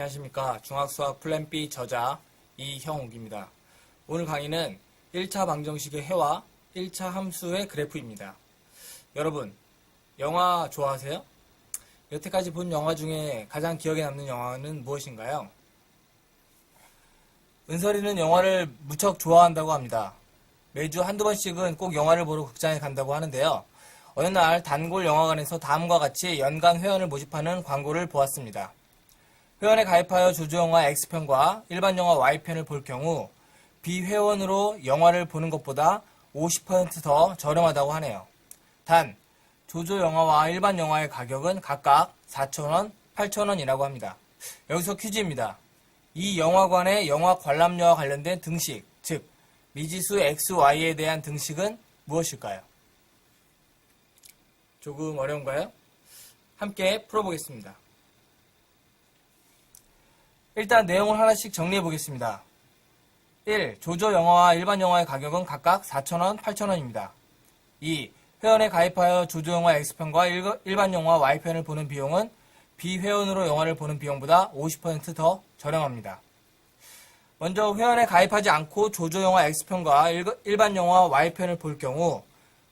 안녕하십니까. 중학수학 플랜 B 저자 이형욱입니다. 오늘 강의는 1차 방정식의 해와 1차 함수의 그래프입니다. 여러분, 영화 좋아하세요? 여태까지 본 영화 중에 가장 기억에 남는 영화는 무엇인가요? 은설이는 영화를 무척 좋아한다고 합니다. 매주 한두 번씩은 꼭 영화를 보러 극장에 간다고 하는데요. 어느 날 단골 영화관에서 다음과 같이 연간 회원을 모집하는 광고를 보았습니다. 회원에 가입하여 조조영화 X편과 일반 영화 Y편을 볼 경우 비회원으로 영화를 보는 것보다 50% 더 저렴하다고 하네요. 단, 조조영화와 일반 영화의 가격은 각각 4,000원, 8,000원이라고 합니다. 여기서 퀴즈입니다. 이 영화관의 영화 관람료와 관련된 등식, 즉 미지수 XY에 대한 등식은 무엇일까요? 조금 어려운가요? 함께 풀어보겠습니다. 일단 내용을 하나씩 정리해 보겠습니다. 1. 조조 영화와 일반 영화의 가격은 각각 4,000원, 8,000원입니다. 2. 회원에 가입하여 조조 영화 X편과 일반 영화 Y편을 보는 비용은 비회원으로 영화를 보는 비용보다 50% 더 저렴합니다. 먼저 회원에 가입하지 않고 조조 영화 X편과 일반 영화 Y편을 볼 경우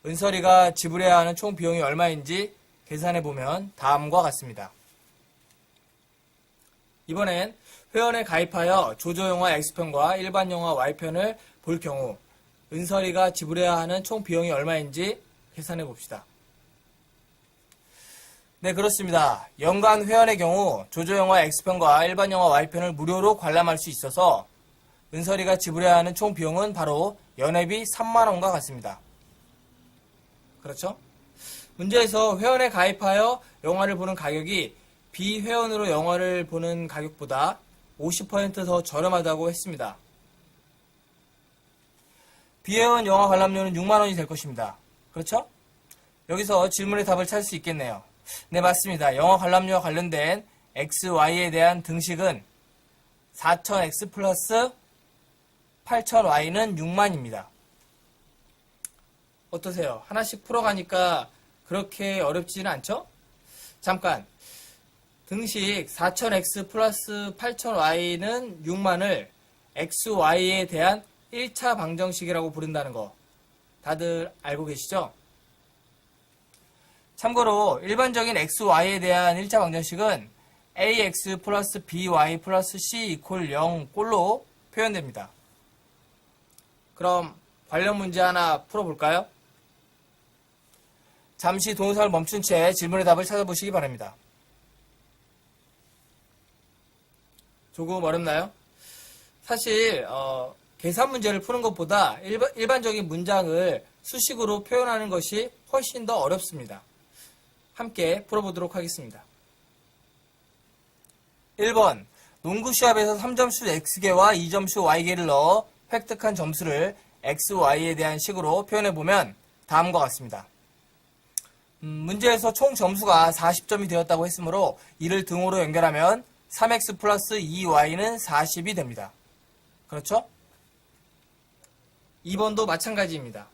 은설이가 지불해야 하는 총 비용이 얼마인지 계산해 보면 다음과 같습니다. 이번엔 회원에 가입하여 조조 영화 X편과 일반 영화 Y편을 볼 경우 은설이가 지불해야 하는 총 비용이 얼마인지 계산해 봅시다. 네, 그렇습니다. 연간 회원의 경우 조조 영화 X편과 일반 영화 Y편을 무료로 관람할 수 있어서 은설이가 지불해야 하는 총 비용은 바로 연회비 3만원과 같습니다. 그렇죠? 문제에서 회원에 가입하여 영화를 보는 가격이 비회원으로 영화를 보는 가격보다 50% 더 저렴하다고 했습니다. 비회원 영화 관람료는 6만원이 될 것입니다. 그렇죠? 여기서 질문의 답을 찾을 수 있겠네요. 네, 맞습니다. 영화 관람료와 관련된 XY에 대한 등식은 4,000X 플러스 8,000Y는 6만입니다. 어떠세요? 하나씩 풀어가니까 그렇게 어렵지는 않죠? 잠깐. 등식 4,000X 플러스 8,000Y는 6만을 XY에 대한 1차 방정식이라고 부른다는 거 다들 알고 계시죠? 참고로 일반적인 XY에 대한 1차 방정식은 AX 플러스 BY 플러스 C 이퀄 0 꼴로 표현됩니다. 그럼 관련 문제 하나 풀어볼까요? 잠시 동영상을 멈춘 채 질문의 답을 찾아보시기 바랍니다. 조금 어렵나요? 사실 계산 문제를 푸는 것보다 일반적인 문장을 수식으로 표현하는 것이 훨씬 더 어렵습니다. 함께 풀어보도록 하겠습니다. 1번 농구 시합에서 3점슛 X개와 2점슛 Y개를 넣어 획득한 점수를 XY에 대한 식으로 표현해보면 다음과 같습니다. 문제에서 총 점수가 40점이 되었다고 했으므로 이를 등호로 연결하면 3x 플러스 2y는 40이 됩니다. 그렇죠? 2번도 마찬가지입니다.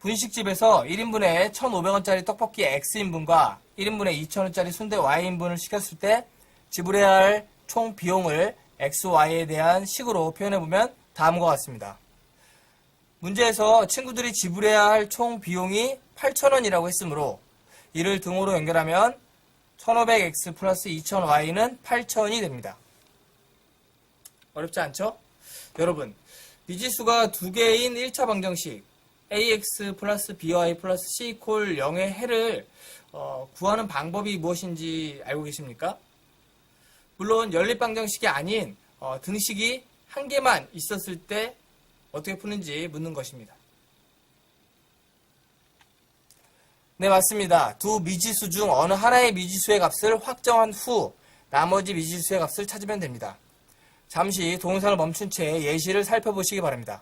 분식집에서 1인분에 1,500원짜리 떡볶이 X인분과 1인분에 2,000원짜리 순대 Y인분을 시켰을 때 지불해야 할 총 비용을 XY에 대한 식으로 표현해보면 다음과 같습니다. 문제에서 친구들이 지불해야 할 총 비용이 8,000원이라고 했으므로 이를 등호로 연결하면 1,500X 플러스 2,000Y는 8,000이 됩니다. 어렵지 않죠? 여러분, 미지수가 두 개인 1차 방정식 AX 플러스 BY 플러스 C 이퀄 0의 해를 구하는 방법이 무엇인지 알고 계십니까? 물론 연립방정식이 아닌 등식이 한 개만 있었을 때 어떻게 푸는지 묻는 것입니다. 네, 맞습니다. 두 미지수 중 어느 하나의 미지수의 값을 확정한 후 나머지 미지수의 값을 찾으면 됩니다. 잠시 동영상을 멈춘 채 예시를 살펴보시기 바랍니다.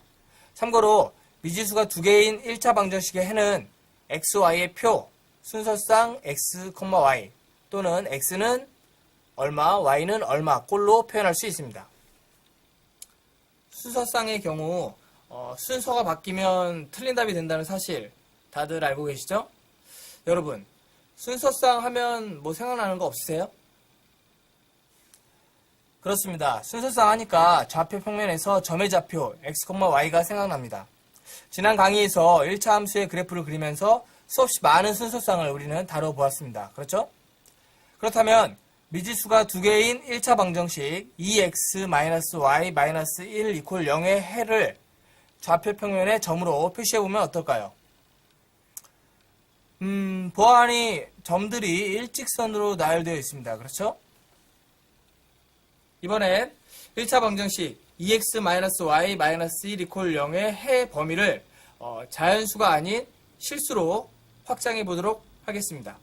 참고로 미지수가 두 개인 1차 방정식의 해는 XY의 표, 순서상 X, Y 또는 X는 얼마, Y는 얼마 꼴로 표현할 수 있습니다. 순서상의 경우 순서가 바뀌면 틀린 답이 된다는 사실 다들 알고 계시죠? 여러분, 순서상 하면 뭐 생각나는 거 없으세요? 그렇습니다. 순서상 하니까 좌표 평면에서 점의 좌표 x, y가 생각납니다. 지난 강의에서 1차 함수의 그래프를 그리면서 수없이 많은 순서상을 우리는 다뤄보았습니다. 그렇죠? 그렇다면 미지수가 두 개인 1차 방정식 2x-y-1 = 0의 해를 좌표 평면의 점으로 표시해보면 어떨까요? 보아하니 점들이 일직선으로 나열되어 있습니다. 그렇죠? 이번엔 1차 방정식 2x-y-1 = 0의 해 범위를 자연수가 아닌 실수로 확장해 보도록 하겠습니다.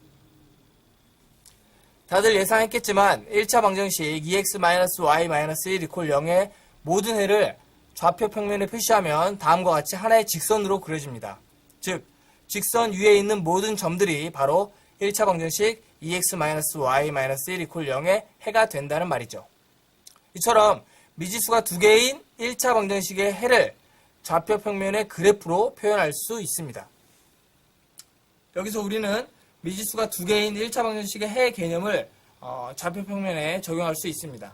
다들 예상했겠지만 1차 방정식 2x-y-1 = 0의 모든 해를 좌표 평면에 표시하면 다음과 같이 하나의 직선으로 그려집니다. 즉, 직선 위에 있는 모든 점들이 바로 1차 방정식 2x-y-1 = 0의 해가 된다는 말이죠. 이처럼 미지수가 두 개인 1차 방정식의 해를 좌표 평면의 그래프로 표현할 수 있습니다. 여기서 우리는 미지수가 두 개인 1차 방정식의 해 개념을 좌표 평면에 적용할 수 있습니다.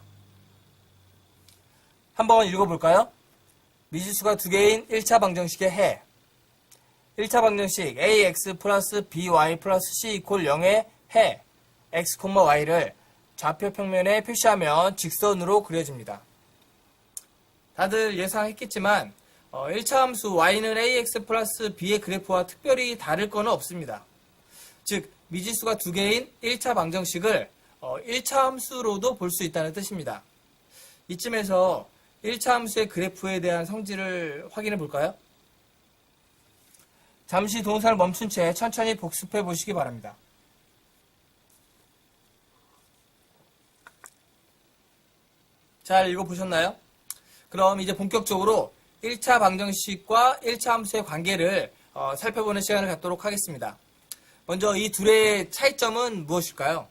한번 읽어볼까요? 미지수가 두 개인 1차 방정식의 해. 1차 방정식 ax 플러스 by 플러스 c = 0의 해 x, y를 좌표 평면에 표시하면 직선으로 그려집니다. 다들 예상했겠지만 1차 함수 y는 ax 플러스 b의 그래프와 특별히 다를 것은 없습니다. 즉 미지수가 두 개인 1차 방정식을 1차 함수로도 볼 수 있다는 뜻입니다. 이쯤에서 1차 함수의 그래프에 대한 성질을 확인해 볼까요? 잠시 동사를 멈춘 채 천천히 복습해 보시기 바랍니다. 잘 읽어보셨나요? 그럼 이제 본격적으로 1차 방정식과 1차 함수의 관계를 살펴보는 시간을 갖도록 하겠습니다. 먼저 이 둘의 차이점은 무엇일까요?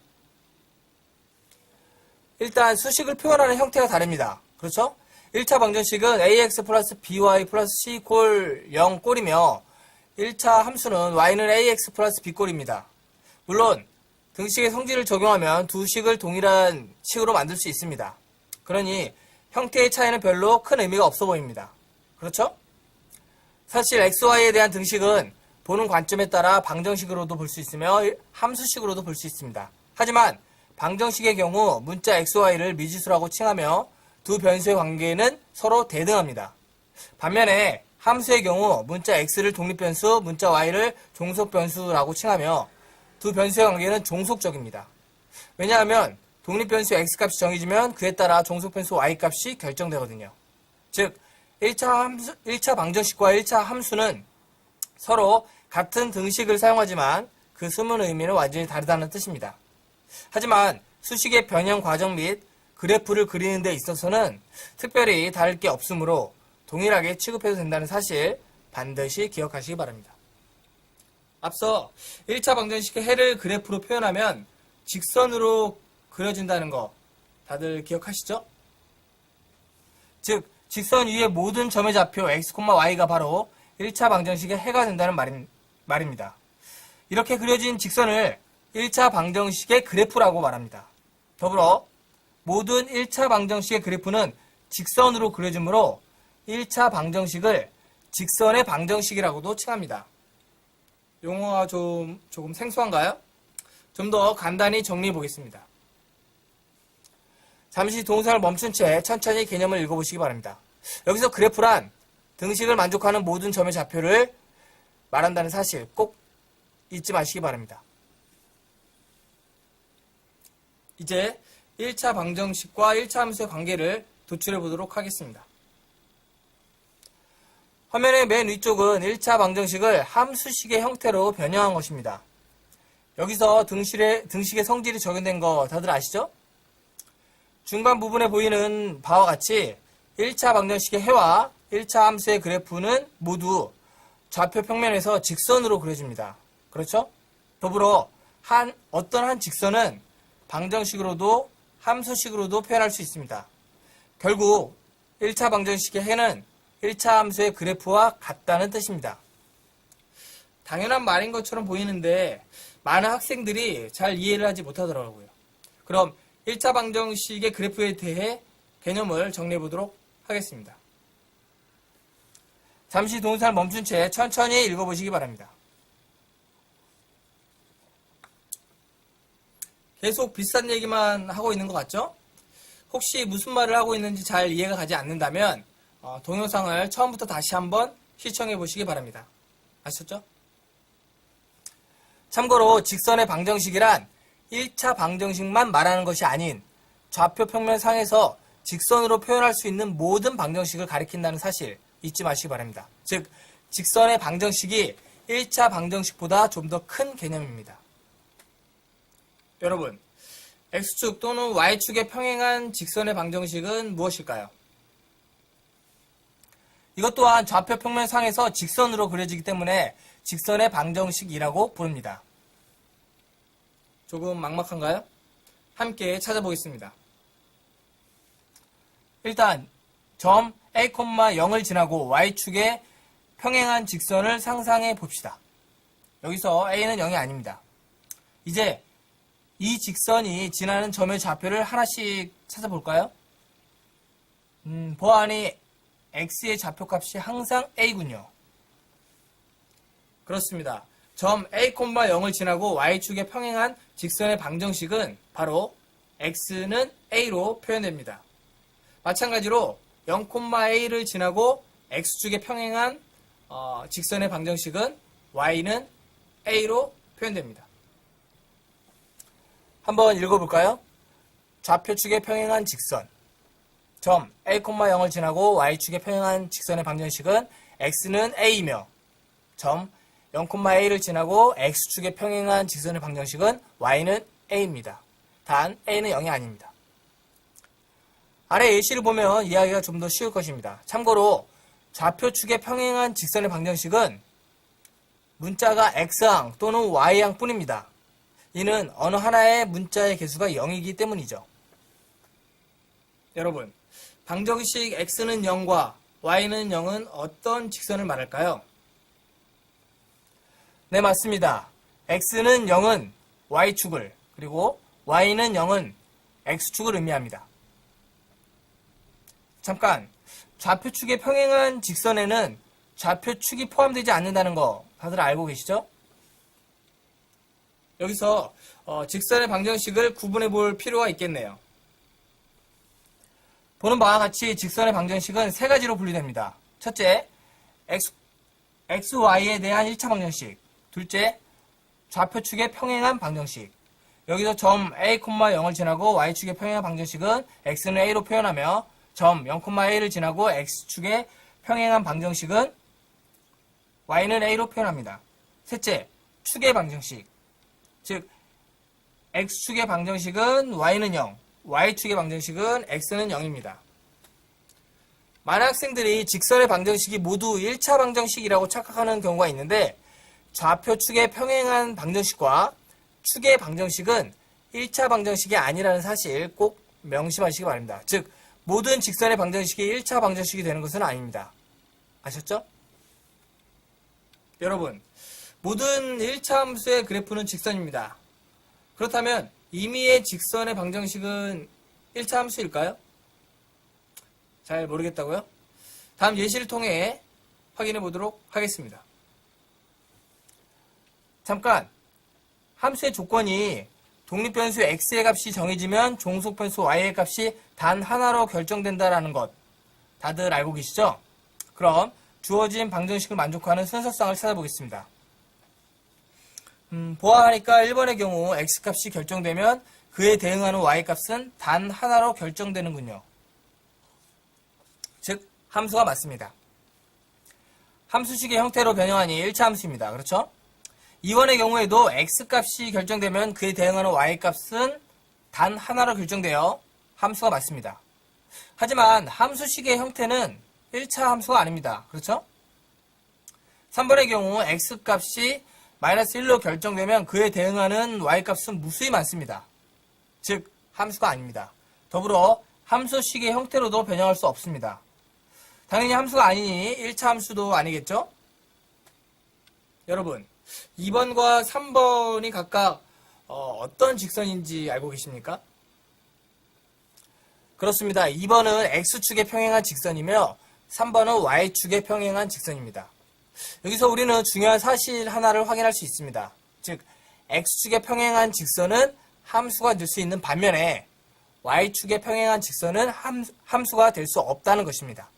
일단 수식을 표현하는 형태가 다릅니다. 그렇죠? 1차 방정식은 ax 플러스 by 플러스 c = 0 꼴이며 1차 함수는 y는 ax 플러스 b 꼴입니다. 물론 등식의 성질을 적용하면 두 식을 동일한 식으로 만들 수 있습니다. 그러니 형태의 차이는 별로 큰 의미가 없어 보입니다. 그렇죠? 사실 xy에 대한 등식은 보는 관점에 따라 방정식으로도 볼 수 있으며 함수식으로도 볼 수 있습니다. 하지만 방정식의 경우 문자 xy를 미지수라고 칭하며 두 변수의 관계는 서로 대등합니다. 반면에 함수의 경우 문자 x를 독립변수, 문자 y를 종속변수라고 칭하며 두 변수의 관계는 종속적입니다. 왜냐하면 독립변수 x값이 정해지면 그에 따라 종속변수 y값이 결정되거든요. 즉 1차 방정식과 1차 함수는 서로 같은 등식을 사용하지만 그 숨은 의미는 완전히 다르다는 뜻입니다. 하지만 수식의 변형 과정 및 그래프를 그리는 데 있어서는 특별히 다를 게 없으므로 동일하게 취급해도 된다는 사실 반드시 기억하시기 바랍니다. 앞서 1차 방정식의 해를 그래프로 표현하면 직선으로 그려진다는 거 다들 기억하시죠? 즉 직선 위의 모든 점의 좌표 x, y가 바로 1차 방정식의 해가 된다는 말입니다. 이렇게 그려진 직선을 1차 방정식의 그래프라고 말합니다. 더불어 모든 1차 방정식의 그래프는 직선으로 그려지므로 1차 방정식을 직선의 방정식이라고도 칭합니다. 용어가 조금 생소한가요? 좀 더 간단히 정리해 보겠습니다. 잠시 동사를 멈춘 채 천천히 개념을 읽어보시기 바랍니다. 여기서 그래프란 등식을 만족하는 모든 점의 좌표를 말한다는 사실 꼭 잊지 마시기 바랍니다. 이제 1차 방정식과 1차 함수의 관계를 도출해 보도록 하겠습니다. 화면의 맨 위쪽은 1차 방정식을 함수식의 형태로 변형한 것입니다. 여기서 등식의 성질이 적용된 거 다들 아시죠? 중간 부분에 보이는 바와 같이 1차 방정식의 해와 1차 함수의 그래프는 모두 좌표 평면에서 직선으로 그려집니다. 그렇죠? 더불어 어떤 한 직선은 방정식으로도 함수식으로도 표현할 수 있습니다. 결국 1차 방정식의 해는 1차 함수의 그래프와 같다는 뜻입니다. 당연한 말인 것처럼 보이는데 많은 학생들이 잘 이해를 하지 못하더라고요. 그럼 1차 방정식의 그래프에 대해 개념을 정리해 보도록 하겠습니다. 잠시 동영상을 멈춘 채 천천히 읽어보시기 바랍니다. 계속 비슷한 얘기만 하고 있는 것 같죠? 혹시 무슨 말을 하고 있는지 잘 이해가 가지 않는다면 동영상을 처음부터 다시 한번 시청해 보시기 바랍니다. 아셨죠? 참고로 직선의 방정식이란 1차 방정식만 말하는 것이 아닌 좌표 평면상에서 직선으로 표현할 수 있는 모든 방정식을 가리킨다는 사실 잊지 마시기 바랍니다. 즉, 직선의 방정식이 1차 방정식보다 좀 더 큰 개념입니다. 여러분, X축 또는 Y축에 평행한 직선의 방정식은 무엇일까요? 이것 또한 좌표 평면상에서 직선으로 그려지기 때문에 직선의 방정식이라고 부릅니다. 조금 막막한가요? 함께 찾아보겠습니다. 일단 점 A,0을 지나고 Y축에 평행한 직선을 상상해 봅시다. 여기서 A는 0이 아닙니다. 이제 이 직선이 지나는 점의 좌표를 하나씩 찾아볼까요? 보아하니 X의 좌표값이 항상 A군요. 그렇습니다. 점 A,0을 지나고 Y축에 평행한 직선의 방정식은 바로 X는 A로 표현됩니다. 마찬가지로 0,A를 지나고 X축에 평행한 직선의 방정식은 Y는 A로 표현됩니다. 한번 읽어볼까요? 좌표축에 평행한 직선 점 A,0을 지나고 Y축에 평행한 직선의 방정식은 X는 A이며 점 0,A를 지나고 X축에 평행한 직선의 방정식은 Y는 A입니다. 단 A는 0이 아닙니다. 아래 예시를 보면 이해하기가 좀 더 쉬울 것입니다. 참고로 좌표축에 평행한 직선의 방정식은 문자가 X항 또는 Y항 뿐입니다. 이는 어느 하나의 문자의 개수가 0이기 때문이죠. 여러분, 방정식 X는 0과 Y는 0은 어떤 직선을 말할까요? 네, 맞습니다. X는 0은 Y축을, 그리고 Y는 0은 X축을 의미합니다. 잠깐, 좌표축에 평행한 직선에는 좌표축이 포함되지 않는다는 거 다들 알고 계시죠? 여기서 직선의 방정식을 구분해 볼 필요가 있겠네요. 보는 바와 같이 직선의 방정식은 세 가지로 분류됩니다. 첫째, XY에 대한 1차 방정식. 둘째, 좌표축에 평행한 방정식. 여기서 점 A,0을 지나고 Y축에 평행한 방정식은 X는 A로 표현하며 점 0,A를 지나고 X축에 평행한 방정식은 Y는 A로 표현합니다. 셋째, 축의 방정식. 즉, X축의 방정식은 Y는 0, Y축의 방정식은 X는 0입니다. 많은 학생들이 직선의 방정식이 모두 1차 방정식이라고 착각하는 경우가 있는데 좌표축에 평행한 방정식과 축의 방정식은 1차 방정식이 아니라는 사실 꼭 명심하시기 바랍니다. 즉, 모든 직선의 방정식이 1차 방정식이 되는 것은 아닙니다. 아셨죠? 여러분, 모든 1차 함수의 그래프는 직선입니다. 그렇다면 임의의 직선의 방정식은 1차 함수일까요? 잘 모르겠다고요? 다음 예시를 통해 확인해 보도록 하겠습니다. 잠깐, 함수의 조건이 독립변수 x의 값이 정해지면 종속변수 y의 값이 단 하나로 결정된다는 것 다들 알고 계시죠? 그럼 주어진 방정식을 만족하는 순서상을 찾아보겠습니다. 보아하니까 1번의 경우 x값이 결정되면 그에 대응하는 y값은 단 하나로 결정되는군요. 즉, 함수가 맞습니다. 함수식의 형태로 변형하니 1차 함수입니다. 그렇죠? 2번의 경우에도 x값이 결정되면 그에 대응하는 y값은 단 하나로 결정되어 함수가 맞습니다. 하지만 함수식의 형태는 1차 함수가 아닙니다. 그렇죠? 3번의 경우 x값이 -1로 결정되면 그에 대응하는 y값은 무수히 많습니다. 즉, 함수가 아닙니다. 더불어 함수식의 형태로도 변형할 수 없습니다. 당연히 함수가 아니니 1차 함수도 아니겠죠? 여러분, 2번과 3번이 각각 어떤 직선인지 알고 계십니까? 그렇습니다. 2번은 X축에 평행한 직선이며 3번은 Y축에 평행한 직선입니다. 여기서 우리는 중요한 사실 하나를 확인할 수 있습니다. 즉 X축에 평행한 직선은 함수가 될 수 있는 반면에 Y축에 평행한 직선은 함수가 될 수 없다는 것입니다.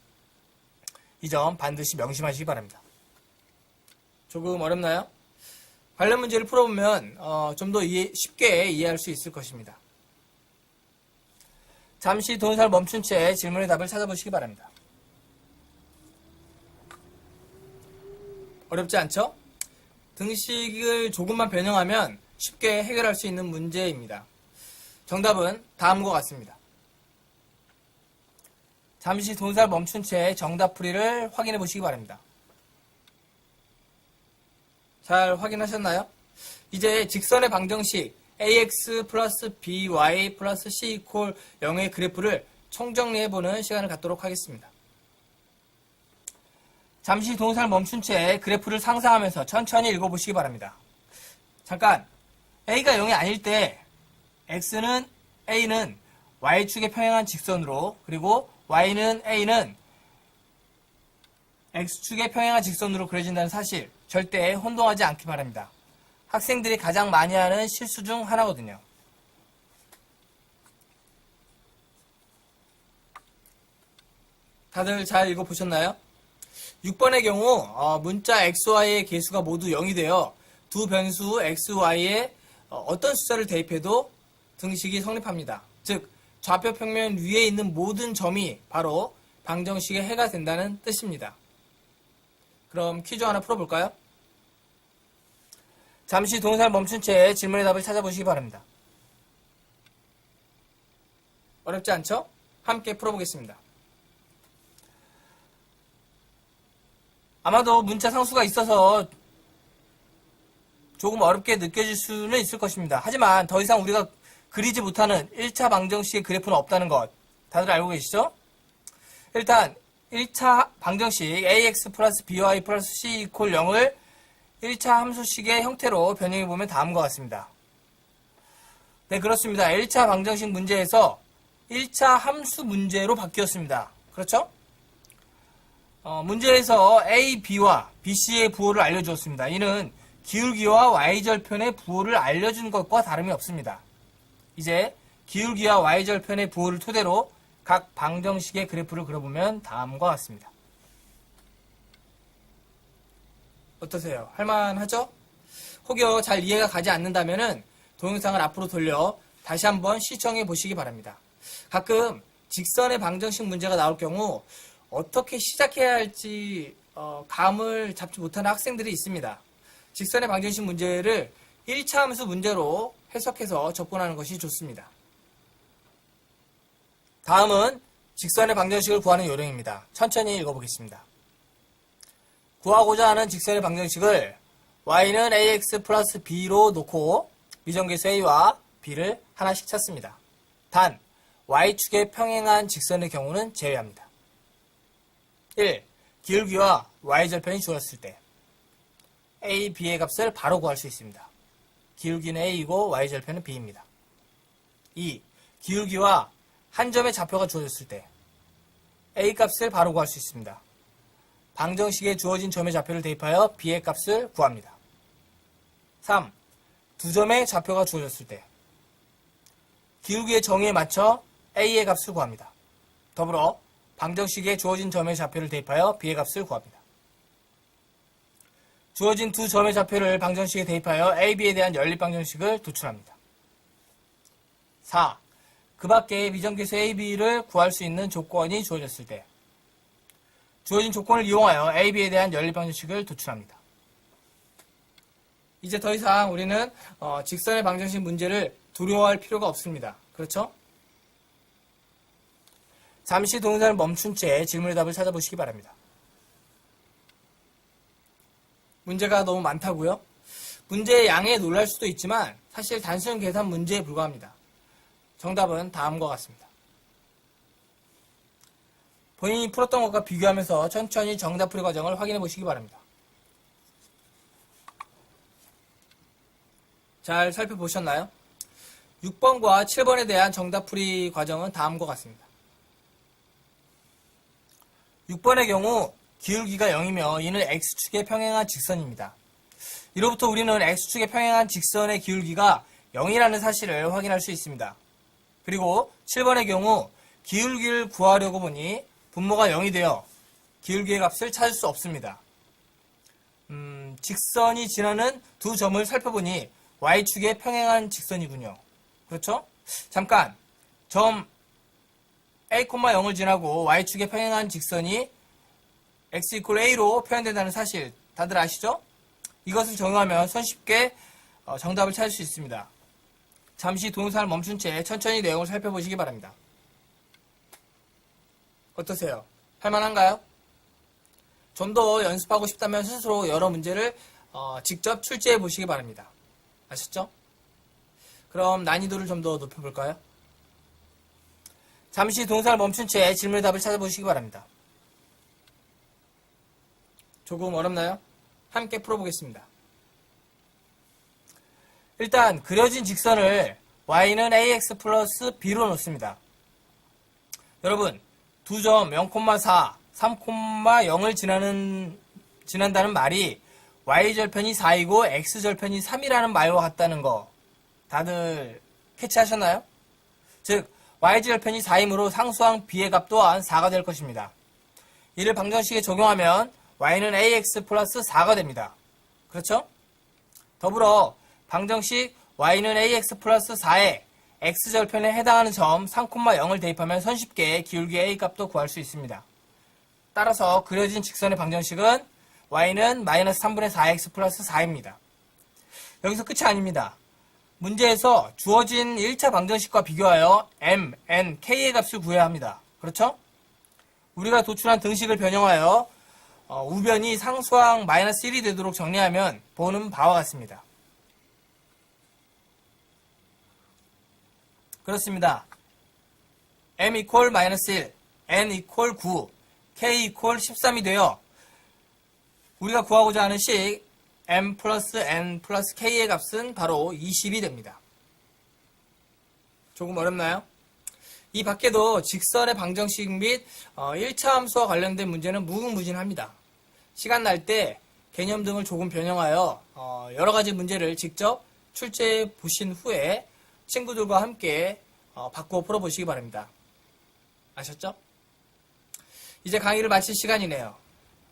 이 점 반드시 명심하시기 바랍니다. 조금 어렵나요? 관련 문제를 풀어보면 좀 더 쉽게 이해할 수 있을 것입니다. 잠시 동영상을 멈춘 채 질문의 답을 찾아보시기 바랍니다. 어렵지 않죠? 등식을 조금만 변형하면 쉽게 해결할 수 있는 문제입니다. 정답은 다음과 같습니다. 잠시 동영상을 멈춘 채 정답 풀이를 확인해 보시기 바랍니다. 잘 확인하셨나요? 이제 직선의 방정식 ax 플러스 by 플러스 c 이퀄 0의 그래프를 총정리해보는 시간을 갖도록 하겠습니다. 잠시 동영상을 멈춘 채 그래프를 상상하면서 천천히 읽어보시기 바랍니다. 잠깐, a가 0이 아닐 때 a는 y축에 평행한 직선으로, 그리고 a는 x축에 평행한 직선으로 그려진다는 사실 절대 혼동하지 않기 바랍니다. 학생들이 가장 많이 하는 실수 중 하나거든요. 다들 잘 읽어보셨나요? 6번의 경우 문자 xy의 개수가 모두 0이 되어 두 변수 xy에 어떤 숫자를 대입해도 등식이 성립합니다. 즉 좌표 평면 위에 있는 모든 점이 바로 방정식의 해가 된다는 뜻입니다. 그럼 퀴즈 하나 풀어볼까요? 잠시 동영상을 멈춘 채 질문의 답을 찾아보시기 바랍니다. 어렵지 않죠? 함께 풀어보겠습니다. 아마도 문자 상수가 있어서 조금 어렵게 느껴질 수는 있을 것입니다. 하지만 더 이상 우리가 그리지 못하는 1차 방정식의 그래프는 없다는 것 다들 알고 계시죠? 일단 1차 방정식 ax 플러스 by 플러스 c 이퀄 0을 1차 함수식의 형태로 변형해보면 다음과 같습니다. 네, 그렇습니다. 1차 방정식 문제에서 1차 함수 문제로 바뀌었습니다. 그렇죠? 문제에서 a, b와 bc의 부호를 알려주었습니다. 이는 기울기와 y절편의 부호를 알려준 것과 다름이 없습니다. 이제 기울기와 y절편의 부호를 토대로 각 방정식의 그래프를 그려보면 다음과 같습니다. 어떠세요? 할만하죠? 혹여 잘 이해가 가지 않는다면 동영상을 앞으로 돌려 다시 한번 시청해 보시기 바랍니다. 가끔 직선의 방정식 문제가 나올 경우 어떻게 시작해야 할지 감을 잡지 못하는 학생들이 있습니다. 직선의 방정식 문제를 1차 함수 문제로 해석해서 접근하는 것이 좋습니다. 다음은 직선의 방정식을 구하는 요령입니다. 천천히 읽어보겠습니다. 구하고자 하는 직선의 방정식을 y는 ax 플러스 b로 놓고 미정계수 a와 b를 하나씩 찾습니다. 단 y축에 평행한 직선의 경우는 제외합니다. 1. 기울기와 y절편이 주어졌을 때 a, b의 값을 바로 구할 수 있습니다. 기울기는 a이고 y절편은 b입니다. 2. 기울기와 한 점의 좌표가 주어졌을 때 a 값을 바로 구할 수 있습니다. 방정식에 주어진 점의 좌표를 대입하여 b의 값을 구합니다. 3. 두 점의 좌표가 주어졌을 때 기울기의 정의에 맞춰 a의 값을 구합니다. 더불어 방정식에 주어진 점의 좌표를 대입하여 b의 값을 구합니다. 주어진 두 점의 좌표를 방정식에 대입하여 a, b에 대한 연립방정식을 도출합니다. 4. 그 밖에 미정계수 a, b를 구할 수 있는 조건이 주어졌을 때 주어진 조건을 이용하여 a, b에 대한 연립방정식을 도출합니다. 이제 더 이상 우리는 직선의 방정식 문제를 두려워할 필요가 없습니다. 그렇죠? 잠시 동영상을 멈춘 채 질문의 답을 찾아보시기 바랍니다. 문제가 너무 많다고요? 문제의 양에 놀랄 수도 있지만 사실 단순 계산 문제에 불과합니다. 정답은 다음과 같습니다. 본인이 풀었던 것과 비교하면서 천천히 정답 풀이 과정을 확인해 보시기 바랍니다. 잘 살펴보셨나요? 6번과 7번에 대한 정답풀이 과정은 다음과 같습니다. 6번의 경우 기울기가 0이며 이는 X축에 평행한 직선입니다. 이로부터 우리는 X축에 평행한 직선의 기울기가 0이라는 사실을 확인할 수 있습니다. 그리고 7번의 경우 기울기를 구하려고 보니 분모가 0이 되어 기울기의 값을 찾을 수 없습니다. 직선이 지나는 두 점을 살펴보니 Y축에 평행한 직선이군요. 그렇죠? 잠깐, 점 A, 0을 지나고 Y축에 평행한 직선이 X = A로 표현된다는 사실 다들 아시죠? 이것을 적용하면 손쉽게 정답을 찾을 수 있습니다. 잠시 동영상을 멈춘 채 천천히 내용을 살펴보시기 바랍니다. 어떠세요? 할만한가요? 좀 더 연습하고 싶다면 스스로 여러 문제를 직접 출제해 보시기 바랍니다. 아셨죠? 그럼 난이도를 좀 더 높여볼까요? 잠시 동영상을 멈춘 채 질문의 답을 찾아보시기 바랍니다. 조금 어렵나요? 함께 풀어보겠습니다. 일단 그려진 직선을 y는 ax 플러스 b로 놓습니다. 여러분, 두 점 0,4, 3,0을 지난다는 말이 y절편이 4이고 x절편이 3이라는 말과 같다는 거 다들 캐치하셨나요? 즉 y절편이 4이므로 상수항 b의 값 또한 4가 될 것입니다. 이를 방정식에 적용하면 y는 ax 플러스 4가 됩니다. 그렇죠? 더불어 방정식 y는 ax 플러스 4에 x절편에 해당하는 점 3,0을 대입하면 손쉽게 기울기 a 값도 구할 수 있습니다. 따라서 그려진 직선의 방정식은 y는 마이너스 3분의 4x 플러스 4입니다. 여기서 끝이 아닙니다. 문제에서 주어진 1차 방정식과 비교하여 m, n, k의 값을 구해야 합니다. 그렇죠? 우리가 도출한 등식을 변형하여 우변이 상수항 마이너스 1이 되도록 정리하면 보는 바와 같습니다. 그렇습니다. m equal 마이너스 1, n equal 9, k equal 13이 되어 우리가 구하고자 하는 식 m 플러스 n 플러스 k의 값은 바로 20이 됩니다. 조금 어렵나요? 이 밖에도 직선의 방정식 및 1차 함수와 관련된 문제는 무궁무진합니다. 시간 날 때 개념 등을 조금 변형하여 여러가지 문제를 직접 출제해 보신 후에 친구들과 함께 바꾸어 풀어보시기 바랍니다. 아셨죠? 이제 강의를 마칠 시간이네요.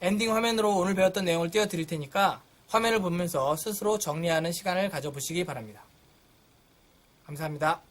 엔딩 화면으로 오늘 배웠던 내용을 띄워드릴 테니까 화면을 보면서 스스로 정리하는 시간을 가져보시기 바랍니다. 감사합니다.